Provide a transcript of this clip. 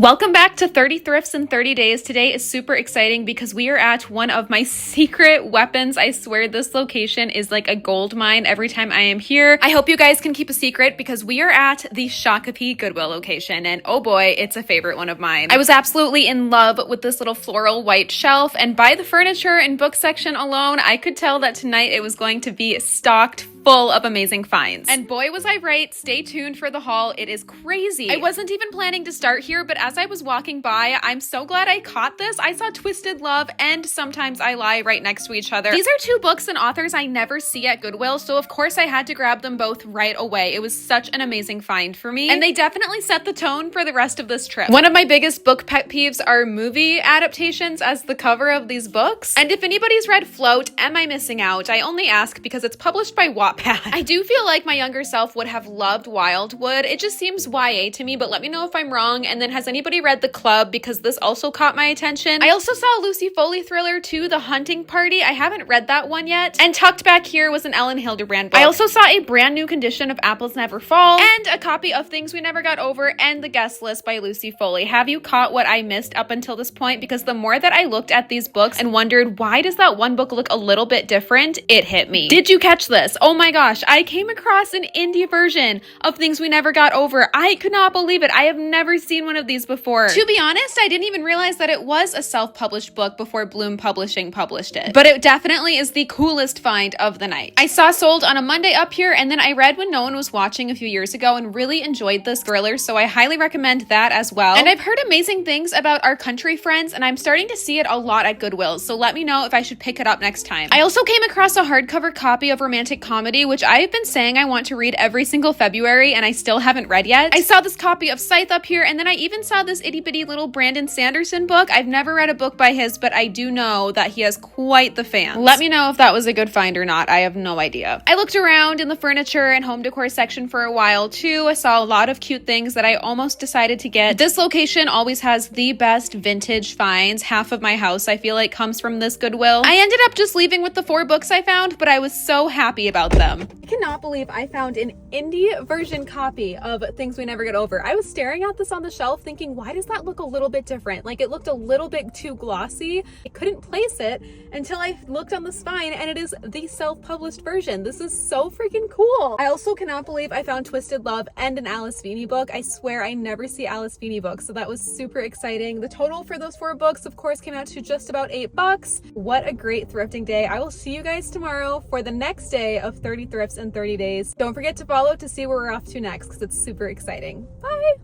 Welcome back to 30 Thrifts in 30 Days. Today is super exciting because we are at one of my secret weapons. I swear this location is like a gold mine every time I am here. I hope you guys can keep a secret because we are at the Shakopee Goodwill location, and oh boy, it's a favorite one of mine. I was absolutely in love with this little floral white shelf, and by the furniture and book section alone, I could tell that tonight it was going to be stocked full of amazing finds. And boy, was I right. Stay tuned for the haul. It is crazy. I wasn't even planning to start here, but as I was walking by, I'm so glad I caught this. I saw Twisted Love and Sometimes I Lie right next to each other. These are two books and authors I never see at Goodwill, so of course I had to grab them both right away. It was such an amazing find for me, and they definitely set the tone for the rest of this trip. One of my biggest book pet peeves are movie adaptations as the cover of these books. And if anybody's read Float, am I missing out? I only ask because it's published by Wattpad. I do feel like my younger self would have loved Wildwood. It just seems YA to me, but let me know if I'm wrong. And then has anybody read The Club? Because this also caught my attention. I also saw a Lucy Foley thriller too, The Hunting Party. I haven't read that one yet. And tucked back here was an Ellen Hildebrand book. I also saw a brand new condition of Apples Never Fall and a copy of Things We Never Got Over and The Guest List by Lucy Foley. Have you caught what I missed up until this point? Because the more that I looked at these books and wondered, why does that one book look a little bit different? It hit me. Did you catch this? Oh my gosh, I came across an indie version of Things We Never Got Over. I could not believe it. I have never seen one of these before. To be honest, I didn't even realize that it was a self-published book before Bloom Publishing published it. But it definitely is the coolest find of the night. I saw sold on a Monday up here, and then I read When No One Was Watching a few years ago and really enjoyed this thriller, so I highly recommend that as well. And I've heard amazing things about Our Country Friends, and I'm starting to see it a lot at Goodwill, so let me know if I should pick it up next time. I also came across a hardcover copy of Romantic Comedy, which I've been saying I want to read every single February, and I still haven't read yet. I saw this copy of Scythe up here, and then I even saw this itty bitty little Brandon Sanderson book. I've never read a book by his, but I do know that he has quite the fans. Let me know if that was a good find or not. I have no idea. I looked around in the furniture and home decor section for a while too. I saw a lot of cute things that I almost decided to get. This location always has the best vintage finds. Half of my house, I feel like, comes from this Goodwill. I ended up just leaving with the 4 books I found, but I was so happy about them. I cannot believe I found an indie version copy of Things We Never Get Over. I was staring at this on the shelf thinking, why does that look a little bit different? Like, it looked a little bit too glossy. I couldn't place it until I looked on the spine, and it is the self-published version. This is so freaking cool. I also cannot believe I found Twisted Love and an Alice Feeney book. I swear I never see Alice Feeney books, so that was super exciting. The total for those 4 books, of course, came out to just about $8. What a great thrifting day. I will see you guys tomorrow for the next day of 30 Thrifts in 30 Days. Don't forget to follow to see where we're off to next because it's super exciting. Bye!